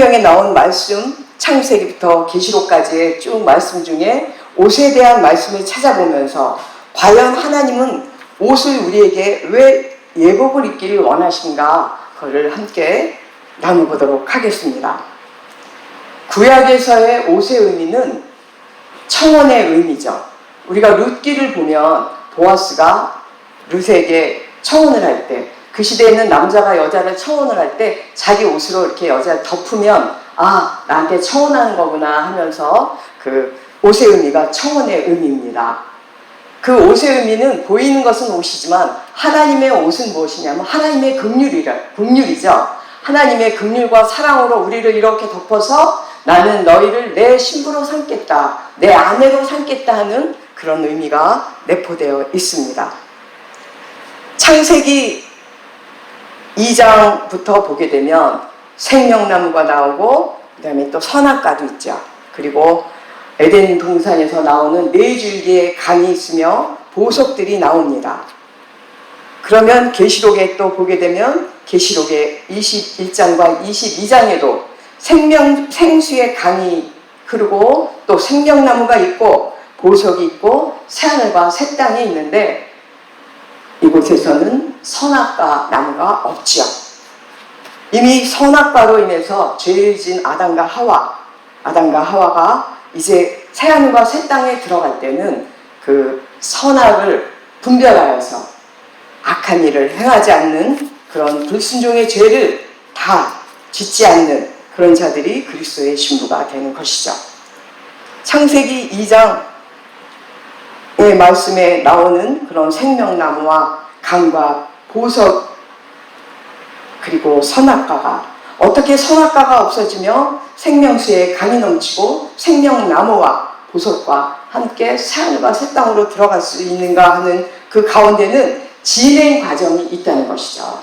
성경에 나온 말씀, 창세기부터 계시록까지의 쭉 말씀 중에 옷에 대한 말씀을 찾아보면서 과연 하나님은 옷을 우리에게 왜 예복을 입기를 원하신가, 그거를 함께 나눠보도록 하겠습니다. 구약에서의 옷의 의미는 청혼의 의미죠. 우리가 룻기를 보면 보아스가 룻에게 청혼을 할 때, 그 시대에는 남자가 여자를 청혼을 할 때 자기 옷으로 이렇게 여자를 덮으면 아, 나한테 청혼하는 거구나 하면서 그 옷의 의미가 청혼의 의미입니다. 그 옷의 의미는 보이는 것은 옷이지만 하나님의 옷은 무엇이냐면 하나님의 긍휼이죠. 하나님의 긍휼과 사랑으로 우리를 이렇게 덮어서 나는 너희를 내 신부로 삼겠다, 내 아내로 삼겠다 하는 그런 의미가 내포되어 있습니다. 창세기 2장부터 보게 되면 생명나무가 나오고 그 다음에 또 선악과도 있죠. 그리고 에덴 동산에서 나오는 네 줄기의 강이 있으며 보석들이 나옵니다. 그러면 계시록에 또 보게 되면 계시록의 21장과 22장에도 생수의 강이 흐르고 또 생명나무가 있고 보석이 있고 새하늘과 새 땅이 있는데 이곳에서는 선악과 나무가 없지요. 이미 선악과로 인해서 죄를 지은 아담과 하와가 이제 새하늘과 새 땅에 들어갈 때는 그 선악을 분별하여서 악한 일을 행하지 않는 그런 불순종의 죄를 다 짓지 않는 그런 자들이 그리스도의 신부가 되는 것이죠. 창세기 2장의 말씀에 나오는 그런 생명나무와 강과 보석 그리고 선악과가 어떻게 선악과가 없어지며 생명수의 강이 넘치고 생명나무와 보석과 함께 새하늘과 새 땅으로 들어갈 수 있는가 하는 그 가운데는 진행 과정이 있다는 것이죠.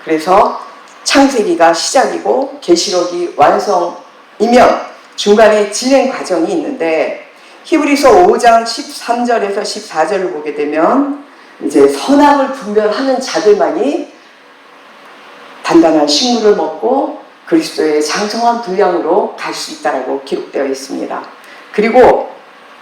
그래서 창세기가 시작이고 계시록이 완성이면 중간에 진행 과정이 있는데 히브리서 5장 13절에서 14절을 보게 되면 이제 선악을 분별하는 자들만이 단단한 식물을 먹고 그리스도의 장성한 분량으로 갈 수 있다고 기록되어 있습니다. 그리고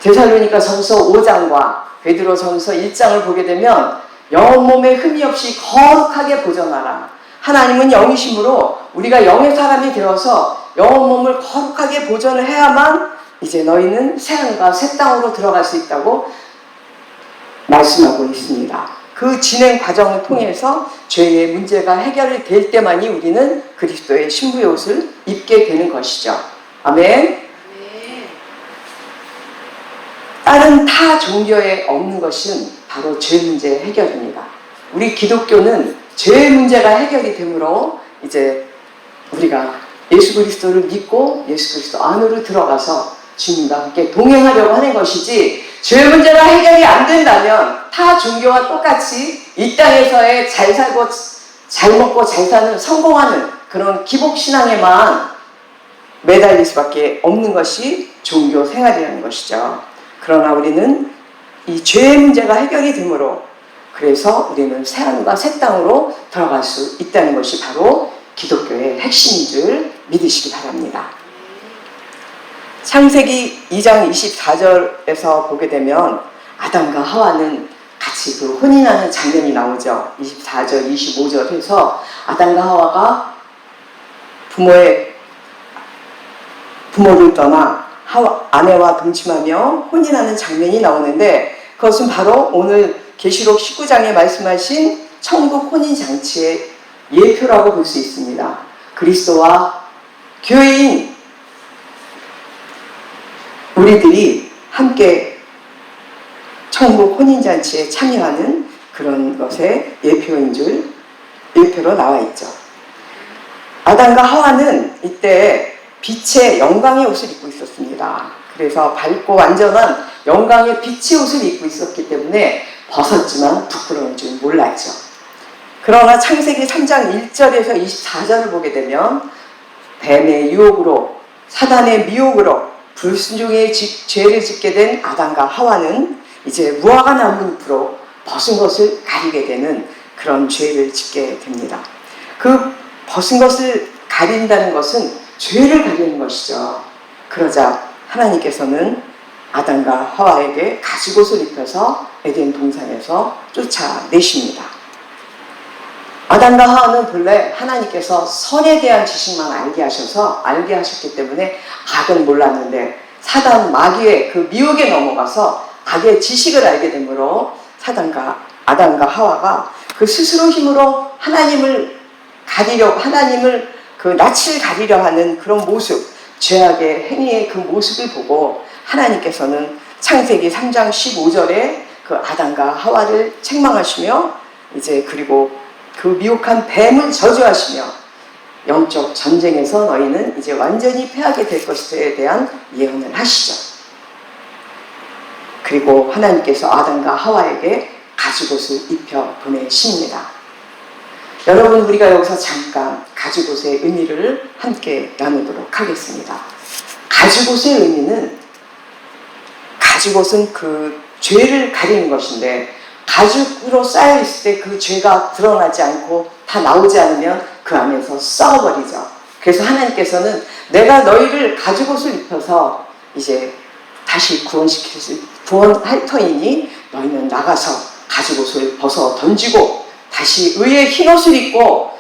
데살로니가전서 5장과 베드로전서 1장을 보게 되면 영혼 몸에 흠이 없이 거룩하게 보존하라. 하나님은 영이심으로 우리가 영의 사람이 되어서 영혼 몸을 거룩하게 보존을 해야만 이제 너희는 새하늘과 새 땅으로 들어갈 수 있다고 말씀하고 있습니다. 그 진행 과정을 통해서 죄의 문제가 해결이 될 때만이 우리는 그리스도의 신부의 옷을 입게 되는 것이죠. 아멘. 다른 타 종교에 없는 것은 바로 죄 문제 해결입니다. 우리 기독교는 죄 문제가 해결이 되므로 이제 우리가 예수 그리스도를 믿고 예수 그리스도 안으로 들어가서 주님과 함께 동행하려고 하는 것이지, 죄 문제가 해결이 안 된다면 타 종교와 똑같이 이 땅에서의 잘 살고 잘 먹고 잘 사는 성공하는 그런 기복신앙에만 매달릴 수밖에 없는 것이 종교 생활이라는 것이죠. 그러나 우리는 이 죄의 문제가 해결이 되므로 그래서 우리는 새하늘과 새 땅으로 들어갈 수 있다는 것이 바로 기독교의 핵심인 줄 믿으시기 바랍니다. 창세기 2장 24절에서 보게 되면 아담과 하와는 같이 그 혼인하는 장면이 나오죠. 24절, 25절 해서 아담과 하와가 부모를 떠나 아내와 동침하며 혼인하는 장면이 나오는데 그것은 바로 오늘 계시록 19장에 말씀하신 천국 혼인잔치의 예표라고 볼 수 있습니다. 그리스도와 교회인 우리들이 함께 천국 혼인잔치에 참여하는 그런 것의 예표로 나와 있죠. 아담과 하와는 이때 빛의 영광의 옷을 입고 있었습니다. 그래서 밝고 완전한 영광의 빛의 옷을 입고 있었기 때문에 벗었지만 부끄러운 줄 몰랐죠. 그러나 창세기 3장 1절에서 24절을 보게 되면 뱀의 유혹으로, 사단의 미혹으로 불순종의 죄를 짓게 된 아담과 하와는 이제 무화과 나무 잎으로 벗은 것을 가리게 되는 그런 죄를 짓게 됩니다. 그 벗은 것을 가린다는 것은 죄를 가리는 것이죠. 그러자 하나님께서는 아담과 하와에게 가죽옷을 입혀서 에덴 동산에서 쫓아내십니다. 아담과 하와는 본래 하나님께서 선에 대한 지식만 알게 하셨기 때문에 악은 몰랐는데 사단 마귀의 그 미혹에 넘어가서 악의 지식을 알게 되므로 아담과 하와가 그 스스로 힘으로 하나님을 그 낯을 가리려 하는 그런 모습, 죄악의 행위의 그 모습을 보고 하나님께서는 창세기 3장 15절에 그 아담과 하와를 책망하시며 그리고 그 미혹한 뱀을 저주하시며 영적 전쟁에서 너희는 이제 완전히 패하게 될 것에 대한 예언을 하시죠. 그리고 하나님께서 아담과 하와에게 가죽옷을 입혀 보내십니다. 여러분, 우리가 여기서 잠깐 가죽옷의 의미를 함께 나누도록 하겠습니다. 가죽옷은 그 죄를 가리는 것인데, 가죽으로 쌓여있을 때 그 죄가 드러나지 않고 다 나오지 않으면 그 안에서 썩어버리죠. 그래서 하나님께서는 내가 너희를 가죽옷을 입혀서 이제 다시 구원할 터이니 너희는 나가서 가죽옷을 벗어 던지고 다시 의의 흰옷을 입고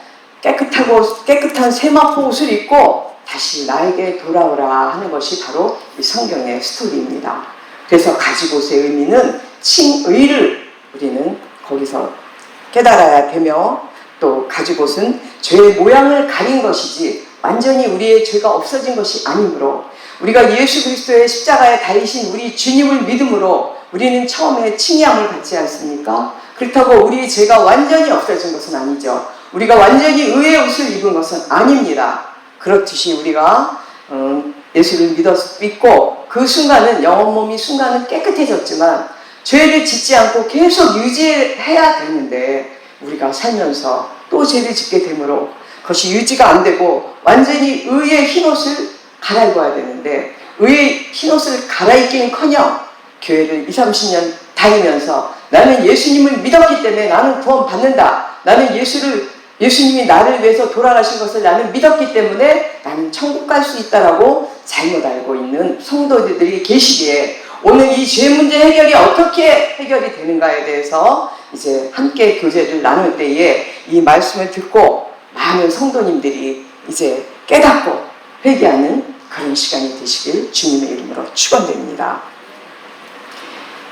깨끗한 세마포 옷을 입고 다시 나에게 돌아오라 하는 것이 바로 이 성경의 스토리입니다. 그래서 가죽옷의 의미는 칭의를 우리는 거기서 깨달아야 되며, 또 가죽옷은 죄의 모양을 가린 것이지 완전히 우리의 죄가 없어진 것이 아니므로, 우리가 예수 그리스도의 십자가에 달리신 우리 주님을 믿음으로 우리는 처음에 칭의함을 받지 않습니까? 그렇다고 우리의 죄가 완전히 없어진 것은 아니죠. 우리가 완전히 의의 옷을 입은 것은 아닙니다. 그렇듯이 우리가 예수를 믿고 그 순간은 영혼 몸이 순간은 깨끗해졌지만 죄를 짓지 않고 계속 유지해야 되는데, 우리가 살면서 또 죄를 짓게 되므로 그것이 유지가 안 되고 완전히 의의 흰옷을 갈아입어야 되는데, 의의 흰옷을 갈아입기는커녕 교회를 20-30년 다니면서 나는 예수님을 믿었기 때문에 나는 구원 받는다, 나는 예수님이 나를 위해서 돌아가신 것을 나는 믿었기 때문에 나는 천국 갈 수 있다라고 잘못 알고 있는 성도들이 계시기에, 오늘 이 죄 문제 해결이 어떻게 해결이 되는가에 대해서 이제 함께 교제를 나눌 때에 이 말씀을 듣고 많은 성도님들이 이제 깨닫고 회개하는 그런 시간이 되시길 주님의 이름으로 축원드립니다.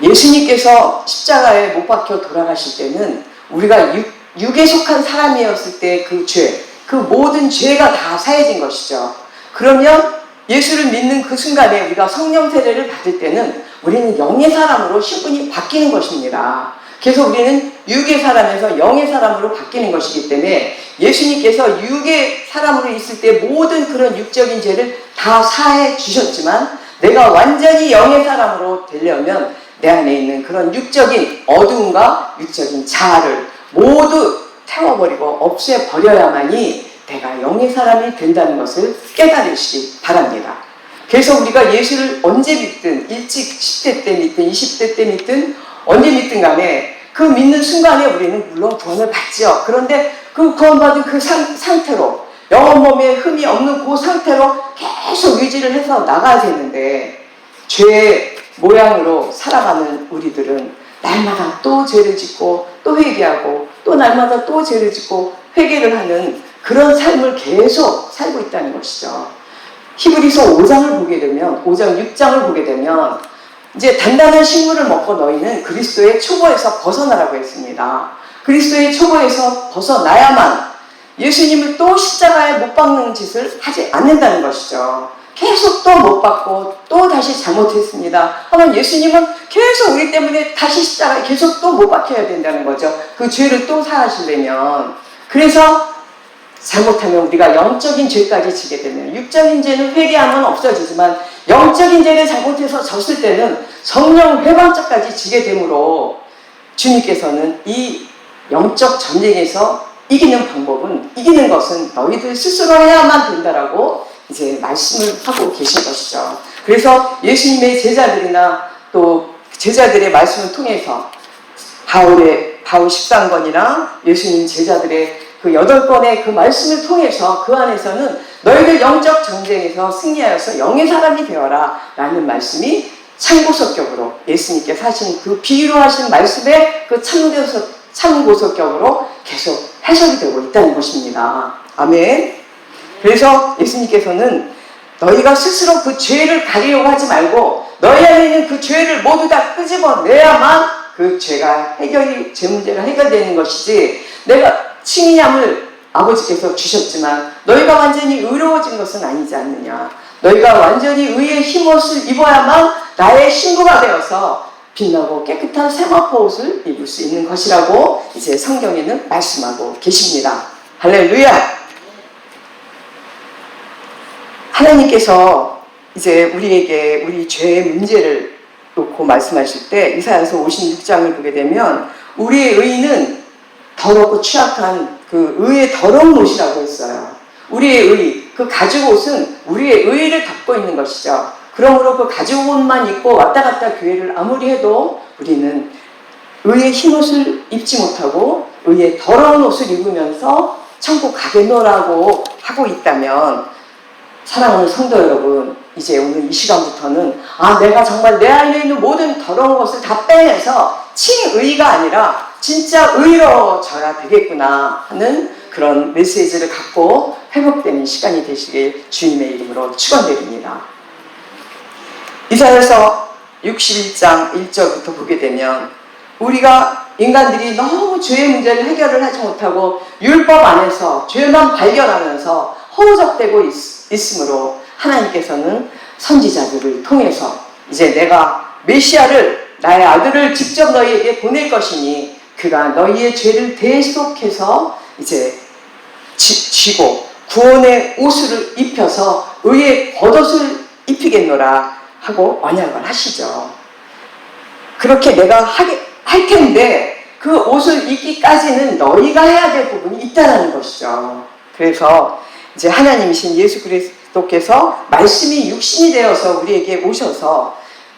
예수님께서 십자가에 못 박혀 돌아가실 때는 우리가 육에 속한 사람이었을 때 그 모든 죄가 다 사해진 것이죠. 그러면 예수를 믿는 그 순간에 우리가 성령 세례를 받을 때는 우리는 영의 사람으로 신분이 바뀌는 것입니다. 그래서 우리는 육의 사람에서 영의 사람으로 바뀌는 것이기 때문에 예수님께서 육의 사람으로 있을 때 모든 그런 육적인 죄를 다 사해 주셨지만, 내가 완전히 영의 사람으로 되려면 내 안에 있는 그런 육적인 어두움과 육적인 자아를 모두 태워버리고 없애버려야만이 내가 영의 사람이 된다는 것을 깨달으시기 바랍니다. 그래서 우리가 예수를 언제 믿든, 일찍 10대 때 믿든 20대 때 믿든 언제 믿든 간에 그 믿는 순간에 우리는 물론 구원을 받죠. 그런데 그 구원받은 그 상태로, 영혼 몸에 흠이 없는 그 상태로 계속 유지를 해서 나가야 되는데, 죄의 모양으로 살아가는 우리들은 날마다 또 죄를 짓고 또 회개하고 또 날마다 또 죄를 짓고 회개를 하는 그런 삶을 계속 살고 있다는 것이죠. 히브리서 5장을 보게 되면, 5장 6장을 보게 되면 이제 단단한 식물을 먹고 너희는 그리스도의 초보에서 벗어나라고 했습니다. 그리스도의 초보에서 벗어나야만 예수님을 또 십자가에 못 박는 짓을 하지 않는다는 것이죠. 계속 또 못 박고 또 다시 잘못했습니다 하면 예수님은 계속 우리 때문에 다시 십자가에 계속 또 못 박혀야 된다는 거죠. 그 죄를 또 사하시려면. 그래서 잘못하면 우리가 영적인 죄까지 지게 되면, 육적인 죄는 회개하면 없어지지만 영적인 죄를 잘못해서 졌을 때는 성령 회방죄까지 지게 되므로, 주님께서는 이 영적 전쟁에서 이기는 것은 너희들 스스로 해야만 된다라고 이제 말씀을 하고 계신 것이죠. 그래서 예수님의 제자들이나 또 제자들의 말씀을 통해서 바울 13권이나 예수님 제자들의 그 8권의 그 말씀을 통해서 그 안에서는 너희들 영적 전쟁에서 승리하여서 영의 사람이 되어라 라는 말씀이 참고석격으로 예수님께서 하신 그 비유로 하신 말씀에 그 참고석격으로 계속 해석이 되고 있다는 것입니다. 아멘. 그래서 예수님께서는 너희가 스스로 그 죄를 가리려고 하지 말고 너희 안에 있는 그 죄를 모두 다 끄집어내야만 그 죄가 죄 문제가 해결되는 것이지, 내가 칭의함을 아버지께서 주셨지만 너희가 완전히 의로워진 것은 아니지 않느냐. 너희가 완전히 의의 흰옷을 입어야만 나의 신부가 되어서 빛나고 깨끗한 세마포 옷을 입을 수 있는 것이라고 이제 성경에는 말씀하고 계십니다. 할렐루야. 하나님께서 이제 우리에게 우리 죄의 문제를 놓고 말씀하실 때 이사야서 56장을 보게 되면 우리의 의는 더럽고 취약한 그 의의 더러운 옷이라고 했어요. 우리의 의, 그 가죽옷은 우리의 의를 덮고 있는 것이죠. 그러므로 그 가죽옷만 입고 왔다 갔다 교회를 아무리 해도 우리는 의의 흰옷을 입지 못하고 의의 더러운 옷을 입으면서 천국 가겠노라고 하고 있다면, 사랑하는 성도 여러분, 이제 오늘 이 시간부터는 내가 정말 내 안에 있는 모든 더러운 것을 다 빼내서 칭의가 아니라 진짜 의로워져야 되겠구나 하는 그런 메시지를 갖고 회복되는 시간이 되시길 주님의 이름으로 축원드립니다. 이사야서 61장 1절부터 보게 되면 우리가 인간들이 너무 죄의 문제를 해결을 하지 못하고 율법 안에서 죄만 발견하면서 허우적대고 있으므로 하나님께서는 선지자들을 통해서 이제 내가 메시아를, 나의 아들을 직접 너희에게 보낼 것이니 그가 너희의 죄를 대속해서 이제 지고 구원의 옷을 입혀서 의의 겉옷을 입히겠노라 하고 언약을 하시죠. 그렇게 내가 할 텐데 그 옷을 입기까지는 너희가 해야 될 부분이 있다는 것이죠. 그래서 이제 하나님이신 예수 그리스도께서 말씀이 육신이 되어서 우리에게 오셔서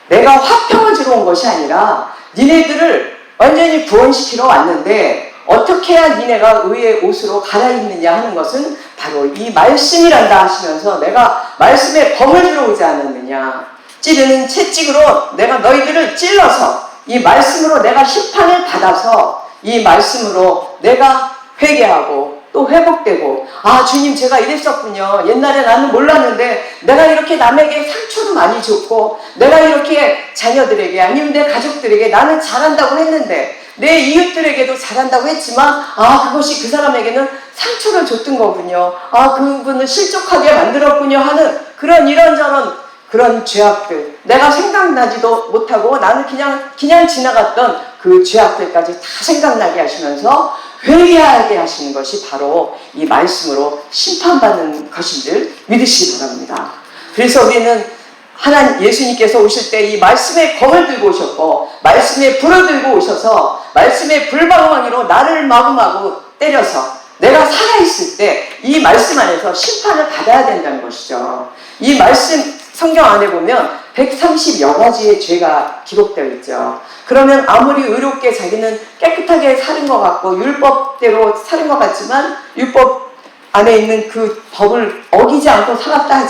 내가 화평을 주러 온 것이 아니라 니네들을 완전히 구원시키러 왔는데 어떻게 해야 니네가 의의 옷으로 갈아입느냐 하는 것은 바로 이 말씀이란다 하시면서 내가 말씀에 검을 주러 오지 않았느냐. 찌르는 채찍으로 내가 너희들을 찔러서 이 말씀으로 내가 심판을 받아서 이 말씀으로 내가 회개하고 또 회복되고, 주님 제가 이랬었군요. 옛날에 나는 몰랐는데 내가 이렇게 남에게 상처도 많이 줬고 내가 이렇게 자녀들에게 아니면 내 가족들에게 나는 잘한다고 했는데 내 이웃들에게도 잘한다고 했지만 그것이 그 사람에게는 상처를 줬던 거군요. 그분을 실족하게 만들었군요 하는 그런 이런저런 그런 죄악들, 내가 생각나지도 못하고 나는 그냥 지나갔던 그 죄악들까지 다 생각나게 하시면서 회개하게 하시는 것이 바로 이 말씀으로 심판받는 것인 줄 믿으시기 바랍니다. 그래서 우리는 예수님께서 오실 때 이 말씀의 검을 들고 오셨고 말씀의 불을 들고 오셔서 말씀의 불방망이로 나를 마구마구 때려서 내가 살아있을 때 이 말씀 안에서 심판을 받아야 된다는 것이죠. 이 말씀 성경 안에 보면 130여 가지의 죄가 기록되어 있죠. 그러면 아무리 의롭게 자기는 깨끗하게 사는 것 같고 율법대로 사는 것 같지만 율법 안에 있는 그 법을 어기지 않고 살았다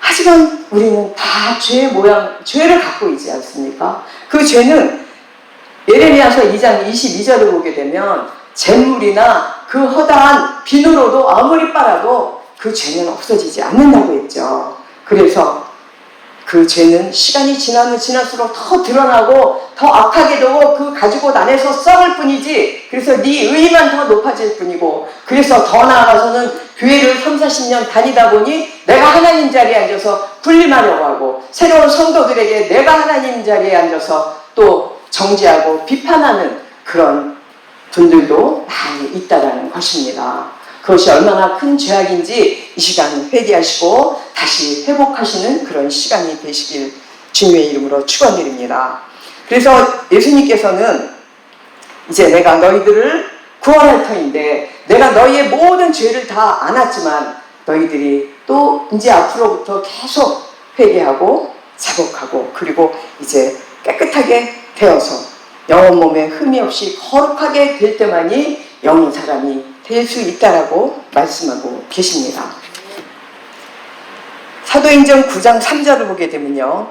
하지만 우리는 다 죄를 갖고 있지 않습니까? 그 죄는 예레미야서 2장 22절을 보게 되면 잿물이나 그 허다한 비누로도 아무리 빨아도 그 죄는 없어지지 않는다고 했죠. 그래서 그 죄는 시간이 지나면 지날수록 더 드러나고 더 악하게 되고 그 가지고 안에서 썩을 뿐이지, 그래서 네 의의만 더 높아질 뿐이고, 그래서 더 나아가서는 교회를 30-40년 다니다 보니 내가 하나님 자리에 앉아서 군림하려고 하고 새로운 성도들에게 내가 하나님 자리에 앉아서 또 정죄하고 비판하는 그런 분들도 많이 있다는 것입니다. 그것이 얼마나 큰 죄악인지 이 시간 회개하시고 다시 회복하시는 그런 시간이 되시길 주님의 이름으로 축원드립니다. 그래서 예수님께서는 이제 내가 너희들을 구원할 터인데 내가 너희의 모든 죄를 다 안았지만 너희들이 또 이제 앞으로부터 계속 회개하고 자복하고 그리고 이제 깨끗하게 되어서 영혼 몸에 흠이 없이 거룩하게 될 때만이 영인 사람이 될 수 있다라고 말씀하고 계십니다. 사도행전 9장 3절을 보게 되면요,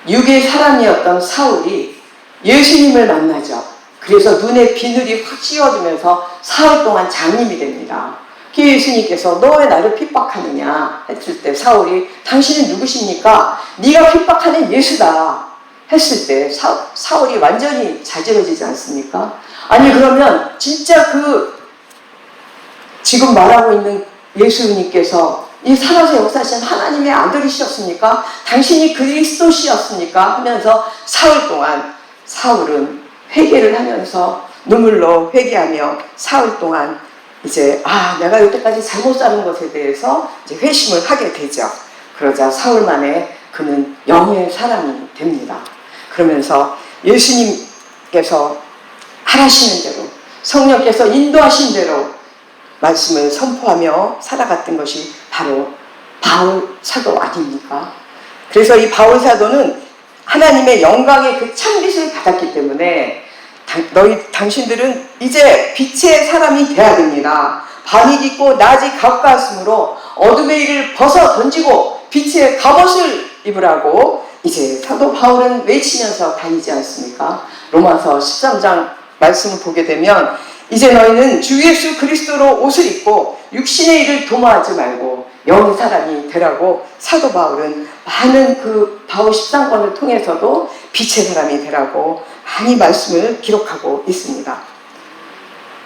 육의 사람이었던 사울이 예수님을 만나죠. 그래서 눈에 비늘이 확 씌워지면서 사흘 동안 장님이 됩니다. 예수님께서 너 왜 나를 핍박하느냐 했을 때 사울이 당신은 누구십니까? 네가 핍박하는 예수다 했을 때 사울이 완전히 자지러지지 않습니까? 아니 그러면 진짜 지금 말하고 있는 예수님께서 이 살아서 역사하신 하나님의 아들이셨습니까? 당신이 그리스도시였습니까? 하면서 사흘 동안 사울은 회개를 하면서 눈물로 회개하며 사흘 동안 이제 내가 여태까지 잘못 사는 것에 대해서 이제 회심을 하게 되죠. 그러자 사흘 만에 그는 영의 사람이 됩니다. 그러면서 예수님께서 하라시는 대로 성령께서 인도하신 대로 말씀을 선포하며 살아갔던 것이 바로 바울 사도 아닙니까? 그래서 이 바울 사도는 하나님의 영광의 그 참빛을 받았기 때문에 당신들은 이제 빛의 사람이 되어야 됩니다. 밤이 깊고 낮이 가까웠으므로 어둠의 일을 벗어 던지고 빛의 갑옷을 입으라고 이제 사도 바울은 외치면서 다니지 않습니까? 로마서 13장 말씀을 보게 되면 이제 너희는 주 예수 그리스도로 옷을 입고 육신의 일을 도모하지 말고 영의 사람이 되라고 사도 바울은 많은 그 바울 13권을 통해서도 빛의 사람이 되라고 많이 말씀을 기록하고 있습니다.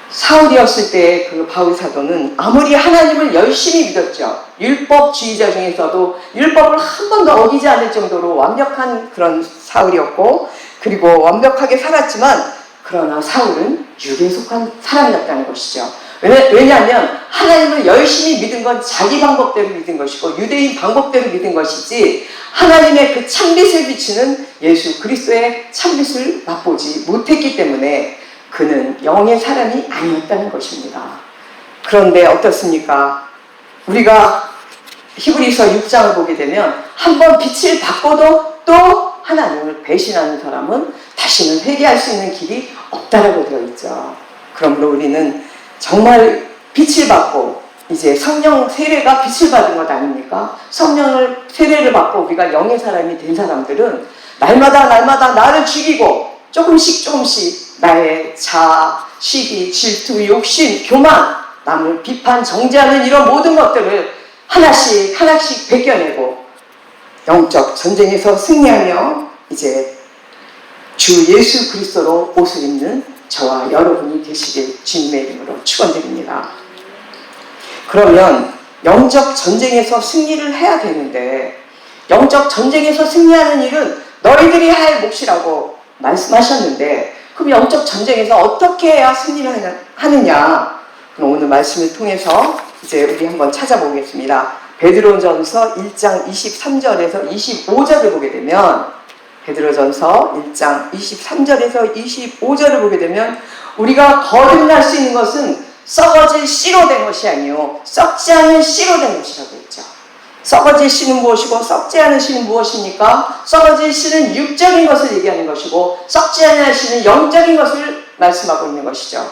사울이었을 때 그 바울 사도는 아무리 하나님을 열심히 믿었죠. 율법주의자 중에서도 율법을 한 번도 어기지 않을 정도로 완벽한 그런 사울이었고, 그리고 완벽하게 살았지만 그러나 사울은 육에 속한 사람이었다는 것이죠. 왜냐하면 하나님을 열심히 믿은 건 자기 방법대로 믿은 것이고 유대인 방법대로 믿은 것이지 하나님의 그 참빛을 비추는 예수 그리스도의 참빛을 맛보지 못했기 때문에 그는 영의 사람이 아니었다는 것입니다. 그런데 어떻습니까? 우리가 히브리서 6장을 보게 되면 한번 빛을 받고도 또 하나님을 배신하는 사람은 다시는 회개할 수 있는 길이 없다라고 되어 있죠. 그러므로 우리는 정말 빛을 받고 이제 성령 세례가 빛을 받은 것 아닙니까? 성령을 세례를 받고 우리가 영의 사람이 된 사람들은 날마다 나를 죽이고 조금씩 나의 자아, 시기, 질투, 욕심, 교만, 남을 비판, 정죄하는 이런 모든 것들을 하나씩 벗겨내고 영적 전쟁에서 승리하며 이제 주 예수 그리스도로 옷을 입는 저와 여러분이 되시길 주님의 이름으로 축원드립니다. 그러면 영적 전쟁에서 승리를 해야 되는데 영적 전쟁에서 승리하는 일은 너희들이 할 몫이라고 말씀하셨는데 그럼 영적 전쟁에서 어떻게 해야 승리를 하느냐? 그럼 오늘 말씀을 통해서 이제 우리 한번 찾아보겠습니다. 베드로전서 1장 23절에서 25절을 보게 되면 베드로전서 1장 23절에서 25절을 보게 되면 우리가 거듭날 수 있는 것은 썩어질 씨로 된 것이 아니요 썩지 않은 씨로 된 것이라고 했죠. 썩어질 씨는 무엇이고 썩지 않은 씨는 무엇입니까? 썩어질 씨는 육적인 것을 얘기하는 것이고 썩지 않은 씨는 영적인 것을 말씀하고 있는 것이죠.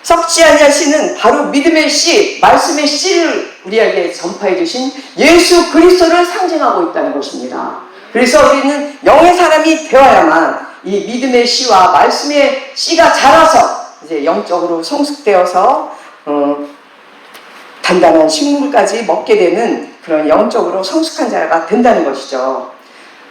썩지 않은 씨는 바로 믿음의 씨, 말씀의 씨를 우리에게 전파해 주신 예수 그리스도를 상징하고 있다는 것입니다. 그래서 우리는 영의 사람이 되어야만 이 믿음의 씨와 말씀의 씨가 자라서 이제 영적으로 성숙되어서 단단한 식물까지 먹게 되는 그런 영적으로 성숙한 자가 된다는 것이죠.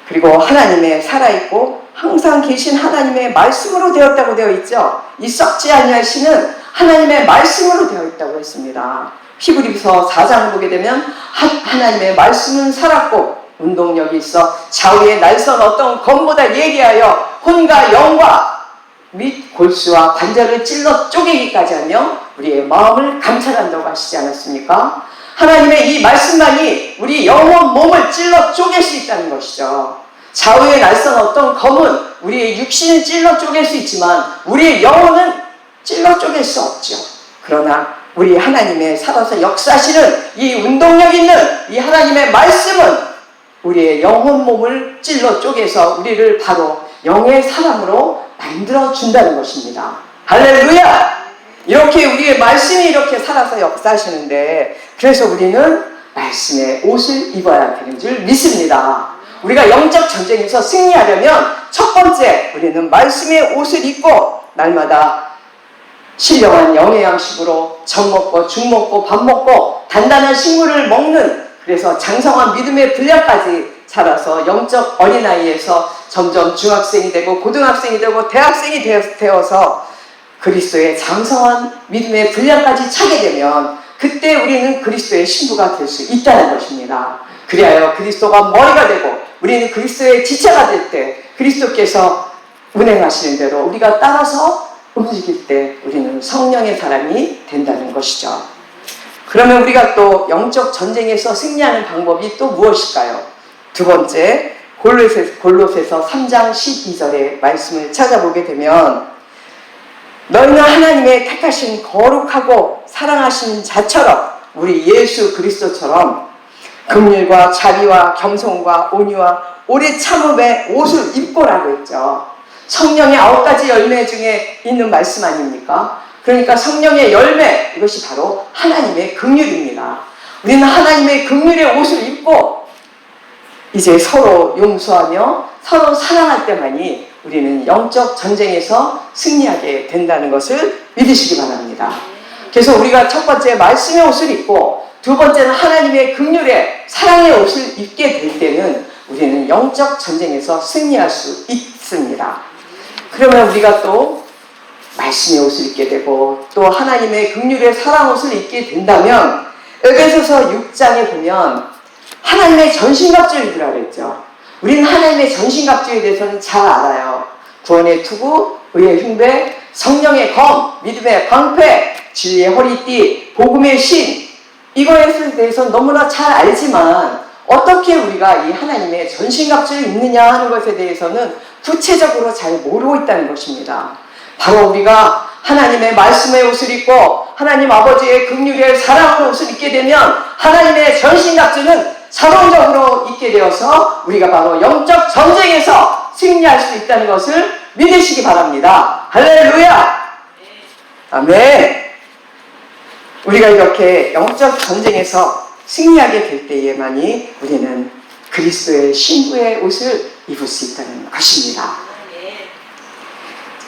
그리고 하나님의 살아있고 항상 계신 하나님의 말씀으로 되었다고 되어 있죠. 이 썩지 아니할 씨는 하나님의 말씀으로 되어 있다고 했습니다. 히브리서 4장을 보게 되면 하나님의 말씀은 살았고 운동력이 있어 좌우의 날선 어떤 검보다 예리하여 혼과 영과 및 골수와 관절을 찔러 쪼개기까지 하며 우리의 마음을 감찰한다고 하시지 않았습니까? 하나님의 이 말씀만이 우리 영혼 몸을 찔러 쪼갤 수 있다는 것이죠. 좌우의 날선 어떤 검은 우리의 육신을 찔러 쪼갤 수 있지만 우리의 영혼은 찔러 쪼갤 수 없죠. 그러나 우리 하나님의 살아서 역사하시는 이 운동력 있는 이 하나님의 말씀은 우리의 영혼 몸을 찔러 쪼개서 우리를 바로 영의 사람으로 만들어준다는 것입니다. 할렐루야! 이렇게 우리의 말씀이 이렇게 살아서 역사하시는데 그래서 우리는 말씀의 옷을 입어야 되는 줄 믿습니다. 우리가 영적 전쟁에서 승리하려면 첫 번째, 우리는 말씀의 옷을 입고 날마다 신령한 영의 양식으로 젖 먹고 죽 먹고 밥 먹고 단단한 식물을 먹는, 그래서 장성한 믿음의 분량까지 자라서 영적 어린아이에서 점점 중학생이 되고 고등학생이 되고 대학생이 되어서 그리스도의 장성한 믿음의 분량까지 차게 되면 그때 우리는 그리스도의 신부가 될 수 있다는 것입니다. 그리하여 그리스도가 머리가 되고 우리는 그리스도의 지체가 될 때 그리스도께서 운행하시는 대로 우리가 따라서 움직일 때 우리는 성령의 사람이 된다는 것이죠. 그러면 우리가 또 영적 전쟁에서 승리하는 방법이 또 무엇일까요? 두 번째, 골로새서 3장 12절의 말씀을 찾아보게 되면 너희는 하나님의 택하신 거룩하고 사랑하시는 자처럼 우리 예수 그리스도처럼 긍휼과 자비와 겸손과 온유와 오래 참음의 옷을 입고라고 했죠. 성령의 9가지 열매 중에 있는 말씀 아닙니까? 그러니까 성령의 열매, 이것이 바로 하나님의 긍휼입니다. 우리는 하나님의 긍휼의 옷을 입고 이제 서로 용서하며 서로 사랑할 때만이 우리는 영적 전쟁에서 승리하게 된다는 것을 믿으시기 바랍니다. 그래서 우리가 첫 번째 말씀의 옷을 입고 두 번째는 하나님의 긍휼의 사랑의 옷을 입게 될 때는 우리는 영적 전쟁에서 승리할 수 있습니다. 그러면 우리가 또 말씀의 옷을 입게 되고 또 하나님의 긍휼의 사랑 옷을 입게 된다면 에베소서 6장에 보면 하나님의 전신갑주를 입으라고 했죠. 우리는 하나님의 전신갑주에 대해서는 잘 알아요. 구원의 투구, 의의 흉배, 성령의 검, 믿음의 방패, 진리의 허리띠, 복음의 신, 이거에 대해서는 너무나 잘 알지만 어떻게 우리가 이 하나님의 전신갑주를 입느냐 하는 것에 대해서는 구체적으로 잘 모르고 있다는 것입니다. 바로 우리가 하나님의 말씀의 옷을 입고 하나님 아버지의 긍휼의 사랑의 옷을 입게 되면 하나님의 전신갑주는 자동적으로 입게 되어서 우리가 바로 영적 전쟁에서 승리할 수 있다는 것을 믿으시기 바랍니다. 할렐루야! 아멘! 우리가 이렇게 영적 전쟁에서 승리하게 될 때에만이 우리는 그리스도의 신부의 옷을 입을 수 있다는 것입니다.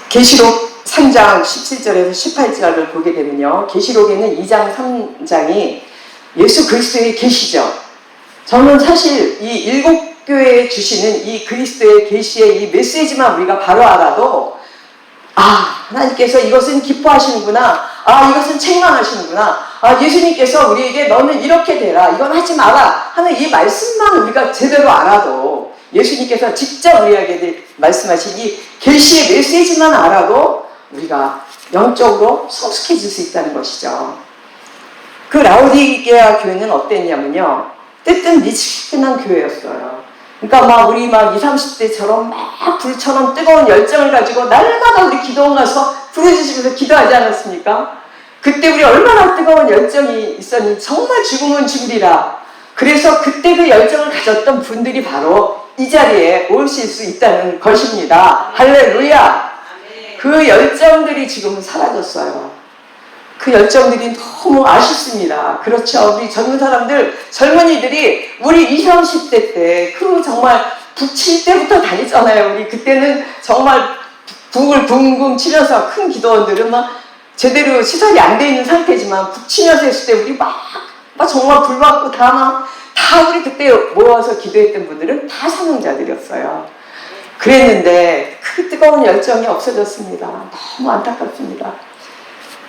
계시록 3장 17절에서 18절을 보게 되면요, 계시록에는 2장 3장이 예수 그리스도의 계시죠. 저는 사실 이 7교회에 주시는 이 그리스도의 계시의 이 메시지만 우리가 바로 알아도 하나님께서 이것은 기뻐하시는구나, 이것은 책망하시는구나, 예수님께서 우리에게 너는 이렇게 되라, 이건 하지 마라 하는 이 말씀만 우리가 제대로 알아도, 예수님께서 직접 우리에게 말씀하신 이 계시의 메시지만 알아도 우리가 영적으로 성숙해질 수 있다는 것이죠. 그 라오디게아 교회는 어땠냐면요, 뜨뜻 미지근한 교회였어요. 그러니까 막 우리 막 20, 30대처럼 막 불처럼 뜨거운 열정을 가지고 날마다 우리 기도원 가서 부르짖으면서 기도하지 않았습니까? 그때 우리 얼마나 뜨거운 열정이 있었는지 정말 죽으면 죽으리라. 그래서 그때 그 열정을 가졌던 분들이 바로 이 자리에 오실 수 있다는 것입니다. 할렐루야! 그 열정들이 지금은 사라졌어요. 그 열정들이 너무 아쉽습니다. 그렇죠. 우리 젊은 사람들, 젊은이들이 우리 20, 30대 때 그 정말 북칠 때부터 다녔잖아요. 우리 그때는 정말 북을 붕붕 치면서 큰 기도원들은 막 제대로 시설이 안 돼 있는 상태지만 북치면서 했을 때 우리 막 정말 불 받고 다 우리 그때 모여서 기도했던 분들은 다 사명자들이었어요. 그랬는데 그 뜨거운 열정이 없어졌습니다. 너무 안타깝습니다.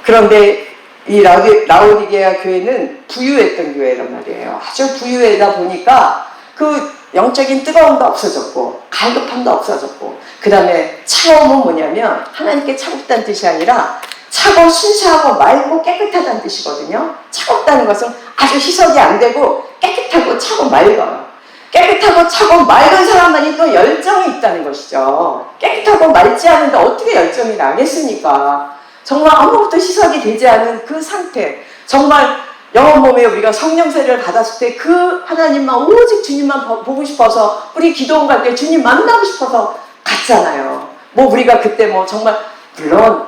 그런데 이 라오디게아 교회는 부유했던 교회란 말이에요. 아주 부유하다 보니까 그 영적인 뜨거움도 없어졌고 갈급함도 없어졌고, 그 다음에 차움은 뭐냐면 하나님께 차갑다는 뜻이 아니라 차고 순수하고 맑고 깨끗하다는 뜻이거든요. 차갑다는 것은 아주 희석이 안 되고 깨끗하고 차고 맑아요. 깨끗하고 차고 맑은 사람만이 또 열정이 있다는 것이죠. 깨끗하고 맑지 않은데 어떻게 열정이 나겠습니까? 정말 아무것도 희석이 되지 않은 그 상태, 정말 영혼 몸에 우리가 성령 세례를 받았을 때 그 하나님만, 오직 주님만 보고 싶어서 우리 기도원 갈 때 주님 만나고 싶어서 갔잖아요. 우리가 그때 정말 물론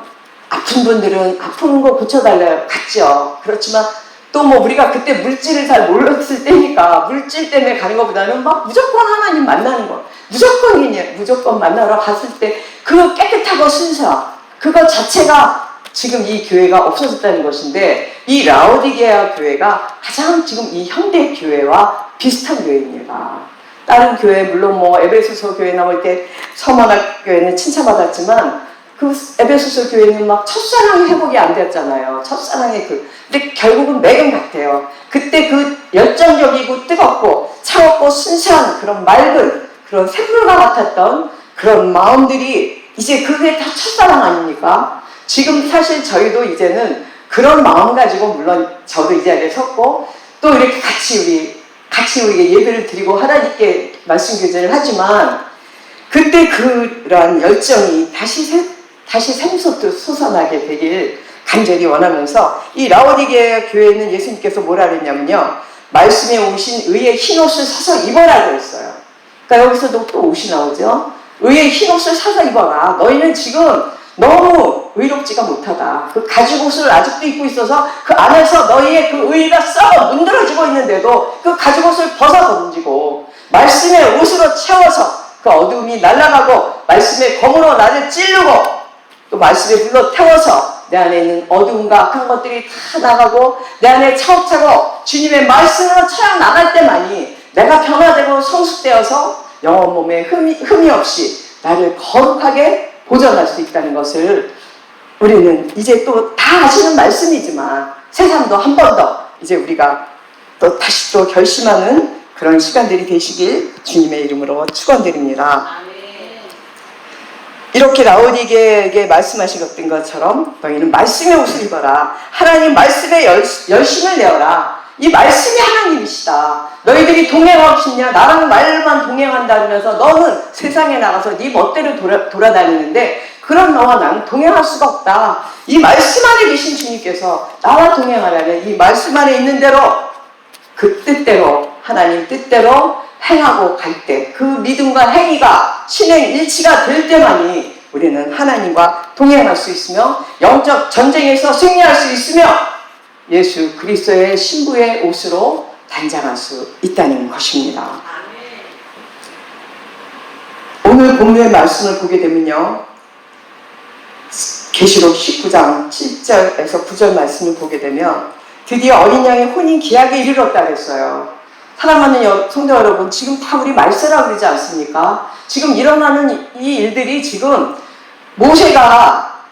아픈 분들은 아픈 거 고쳐달라요. 갔죠. 그렇지만 또 뭐 우리가 그때 물질을 잘 몰랐을 때니까 물질 때문에 가는 것보다는 막 무조건 하나님 만나는 거, 무조건 만나러 갔을 때 그 깨끗하고 순수한 그것 자체가 지금 이 교회가 없어졌다는 것인데, 이 라오디게아 교회가 가장 지금 이 현대 교회와 비슷한 교회입니다. 다른 교회, 물론 뭐 에베소서 교회 나올 때 서머나 교회는 칭찬받았지만 그 에베소서 교회는 막 첫사랑이 회복이 안 됐잖아요. 첫사랑의 근데 결국은 매금 같아요. 그때 그 열정적이고 뜨겁고 차갑고 순수한 그런 맑은 그런 샘물과 같았던 그런 마음들이 이제 그게 다 첫사랑 아닙니까? 지금 사실 저희도 이제는 그런 마음 가지고, 물론 저도 이 자리에 섰고 또 이렇게 같이 우리가 예배를 드리고 하나님께 말씀 교제를 하지만, 그때 그러한 열정이 다시 샘솟아나게 되길 간절히 원하면서, 이 라오디게아 교회는 예수님께서 뭐라 그랬냐면요, 말씀에 오신 의의 흰옷을 사서 입어라 그랬어요. 그러니까 여기서도 또 옷이 나오죠. 의의 흰옷을 사서 입어라. 너희는 지금 너무 의롭지가 못하다. 그 가죽옷을 아직도 입고 있어서 그 안에서 너희의 그 의가 썩어 문드러지고 있는데도 그 가죽옷을 벗어 던지고 말씀의 옷으로 채워서 그 어두움이 날아가고 말씀의 검으로 나를 찌르고 또 말씀의 불로 태워서 내 안에 있는 어두움과 악한 것들이 다 나가고 내 안에 차곡차곡 주님의 말씀으로 차양 나갈 때만이 내가 변화되고 성숙되어서 영혼 몸에 흠이 없이 나를 거룩하게 보존할 수 있다는 것을 우리는 이제 또 다 아시는 말씀이지만 새삼도 한 번 더 이제 우리가 또 다시 또 결심하는 그런 시간들이 되시길 주님의 이름으로 축원드립니다. 이렇게 라오디게에게 말씀하신 것처럼 너희는 말씀의 옷을 입어라. 하나님 말씀에 열심을 내어라. 이 말씀이 하나님이시다. 너희들이 동행하고 싶냐? 나랑 말만 동행한다면서 너는 세상에 나가서 네 멋대로 돌아다니는데 그런 너와 나는 동행할 수가 없다. 이 말씀 안에 계신 주님께서 나와 동행하려면 이 말씀 안에 있는 대로 그 뜻대로, 하나님 뜻대로 행하고 갈 때, 그 믿음과 행위가 신행일치가 될 때만이 우리는 하나님과 동행할 수 있으며 영적 전쟁에서 승리할 수 있으며 예수 그리스도의 신부의 옷으로 단장할 수 있다는 것입니다. 오늘 본문의 말씀을 보게 되면요, 계시록 19장 7절에서 9절 말씀을 보게 되면 드디어 어린 양의 혼인 기약에 이르렀다 그랬어요. 사랑하는 성도 여러분, 지금 다 우리 말세라고 그러지 않습니까? 지금 일어나는 이 일들이 지금 모세가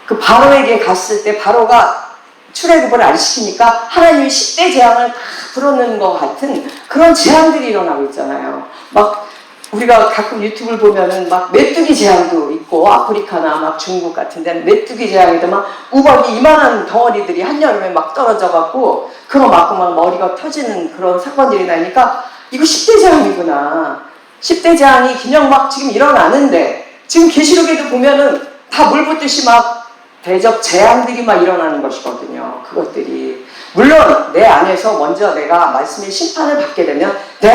그 바로에게 갔을 때 바로가 출애굽을 안 시키니까 하나님이 10대 재앙을 다 풀어내는 것 같은 그런 재앙들이 일어나고 있잖아요. 막 우리가 가끔 유튜브를 보면은 막 메뚜기 재앙도 있고, 아프리카나 막 중국 같은 데는 메뚜기 재앙에도 막 우박이 이만한 덩어리들이 한여름에 막 떨어져 갖고 그거 맞고 막 머리가 터지는 그런 사건들이 나니까 이거 10대 재앙이구나. 10대 재앙이 그냥 막 지금 일어나는데, 지금 계시록에도 보면은 다 물 붓듯이 막 대적 재앙들이 막 일어나는 것이거든요. 그것들이 물론 내 안에서 먼저 내가 말씀의 심판을 받게 되면 내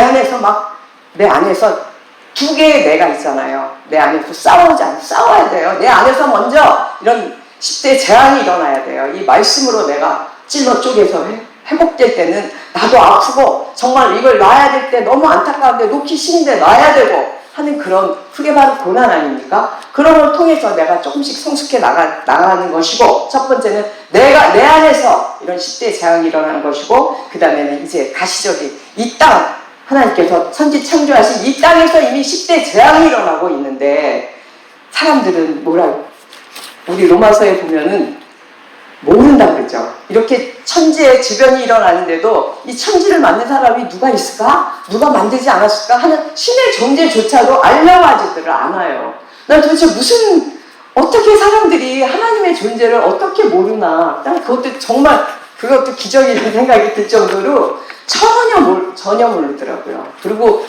안에서 두 개의 내가 있잖아요. 내 안에서 싸워야 돼요. 내 안에서 먼저 이런 10대 재앙이 일어나야 돼요. 이 말씀으로 내가 찔러 쪼개서 회복될 때는 나도 아프고 정말 이걸 놔야 될 때 너무 안타까운데 놓기 싫은데 놔야 되고 하는 그게 바로 고난 아닙니까? 그런 걸 통해서 내가 조금씩 성숙해 나가는 것이고, 첫 번째는 내 안에서 이런 10대 재앙이 일어나는 것이고, 그 다음에는 이제 가시적인 이 땅, 하나님께서 선지 창조하신 이 땅에서 이미 10대 재앙이 일어나고 있는데, 사람들은 우리 로마서에 보면은 모른다 그러죠. 이렇게 천지의 주변이 일어나는데도 이 천지를 만든 사람이 누가 있을까? 누가 만들지 않았을까? 하는 신의 존재조차도 알려하지들을 않아요. 난 도대체 어떻게 사람들이 하나님의 존재를 어떻게 모르나? 난 그것도 기적이라는 생각이 들 정도로 전혀 모르더라고요. 그리고